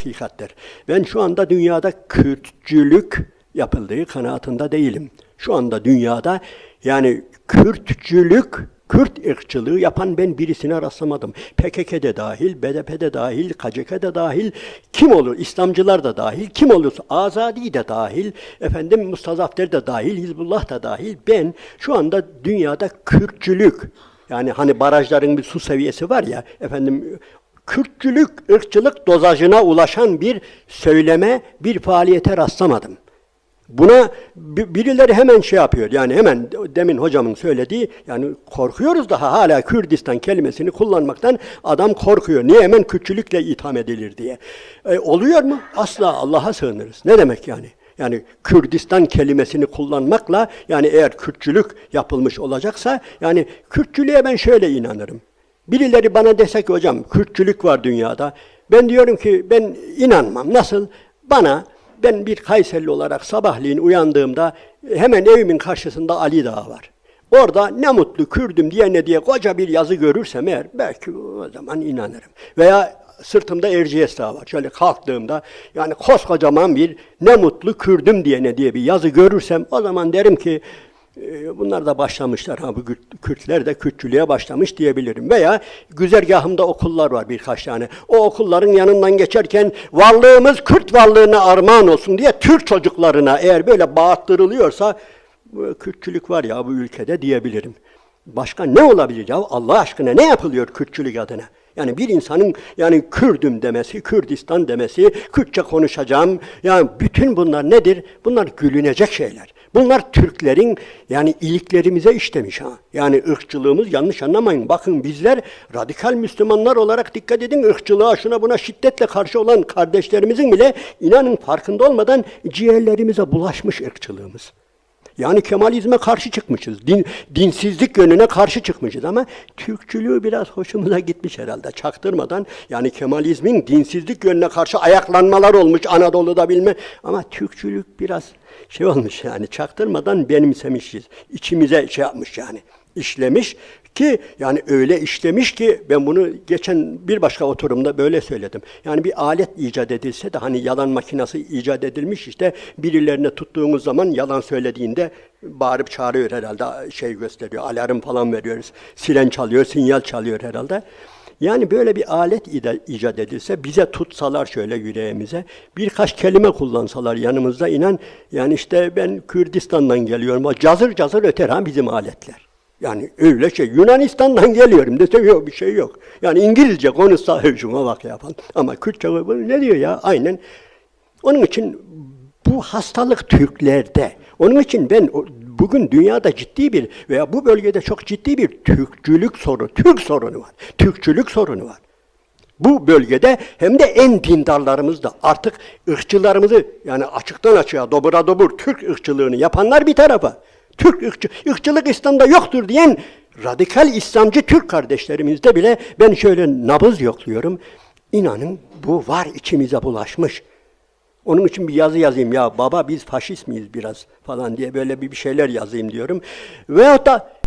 hakikattir. Ben şu anda dünyada Kürtçülük yapıldığı kanaatinde değilim. Şu anda dünyada yani Kürtçülük, Kürt ırkçılığı yapan ben birisine rastlamadım. PKK'de dahil, BDP'de dahil, KCK'de dahil, kim olur, İslamcılar da dahil, kim olursa, Azadi de dahil, efendim Mustazafter de dahil, Hizbullah da dahil. Ben şu anda dünyada Kürtçülük, yani hani barajların bir su seviyesi var ya, efendim Kürtçülük, ırkçılık dozajına ulaşan bir söyleme, bir faaliyete rastlamadım. Buna birileri hemen şey yapıyor, yani hemen demin hocamın söylediği, yani korkuyoruz daha hala Kürdistan kelimesini kullanmaktan adam korkuyor. Niye hemen Kürtçülükle itham edilir diye. Oluyor mu? Asla, Allah'a sığınırız. Ne demek yani? Yani Kürdistan kelimesini kullanmakla, yani eğer Kürtçülük yapılmış olacaksa, yani Kürtçülüğe ben şöyle inanırım. Birileri bana dese ki hocam Kürtçülük var dünyada, ben diyorum ki ben inanmam. Nasıl? Ben bir Kayserili olarak sabahleyin uyandığımda hemen evimin karşısında Ali Dağı var. Orada ne mutlu Kürdüm diye ne diye koca bir yazı görürsem eğer belki o zaman inanırım. Veya sırtımda Erciyes Dağı var. Şöyle kalktığımda yani koskocaman bir ne mutlu Kürdüm diye ne diye bir yazı görürsem o zaman derim ki bunlar da başlamışlar. Bu Kürtler de Kürtçülüğe başlamış diyebilirim. Veya güzergahımda okullar var birkaç tane. O okulların yanından geçerken varlığımız Kürt varlığına armağan olsun diye Türk çocuklarına eğer böyle bağıttırılıyorsa Kürtçülük var ya bu ülkede diyebilirim. Başka ne olabilir ya? Allah aşkına ne yapılıyor Kürtçülük adına? Yani bir insanın yani Kürdüm demesi, Kürdistan demesi, Kürtçe konuşacağım. Yani bütün bunlar nedir? Bunlar gülünecek şeyler. Bunlar Türklerin yani iliklerimize işlemiş ha. Yani ırkçılığımız yanlış anlamayın. Bakın bizler radikal Müslümanlar olarak dikkat edin ırkçılığa şuna buna şiddetle karşı olan kardeşlerimizin bile inanın farkında olmadan ciğerlerimize bulaşmış ırkçılığımız. Yani Kemalizme karşı çıkmışız, dinsizlik yönüne karşı çıkmışız ama Türkçülüğü biraz hoşumuza gitmiş herhalde çaktırmadan. Yani Kemalizmin dinsizlik yönüne karşı ayaklanmalar olmuş Anadolu'da bilme ama Türkçülük biraz şey olmuş yani çaktırmadan benimsemişiz. İçimize şey yapmış yani işlemiş ki yani öyle işlemiş ki ben bunu geçen bir başka oturumda böyle söyledim. Yani bir alet icat edilse de hani yalan makinesi icat edilmiş işte birilerine tuttuğumuz zaman yalan söylediğinde bağırıp çağırıyor herhalde şey gösteriyor alarm falan veriyoruz. Siren çalıyor, sinyal çalıyor herhalde. Yani böyle bir alet icat edilse, bize tutsalar şöyle yüreğimize, birkaç kelime kullansalar yanımızda inan, yani işte ben Kürdistan'dan geliyorum, o cazır cazır öter ha bizim aletler. Yani öyle şey, Yunanistan'dan geliyorum dese yok bir şey yok. Yani İngilizce konuşsa şuna bak ya falan. Ama Kürtçe ne diyor ya aynen. Onun için bu hastalık Türklerde. Onun için ben bugün dünyada ciddi bir veya bu bölgede çok ciddi bir Türkçülük sorunu, Türk sorunu var. Türkçülük sorunu var. Bu bölgede hem de en dindarlarımız da artık ırkçılarımızı yani açıktan açığa dobura dobur Türk ırkçılığını yapanlar bir tarafa. Irkçılık İslam'da yoktur diyen radikal İslamcı Türk kardeşlerimizde bile ben şöyle nabız yokluyorum. İnanın bu var içimize bulaşmış. Onun için bir yazı yazayım ya baba biz faşist miyiz biraz falan diye böyle bir şeyler yazayım diyorum. Veyahut da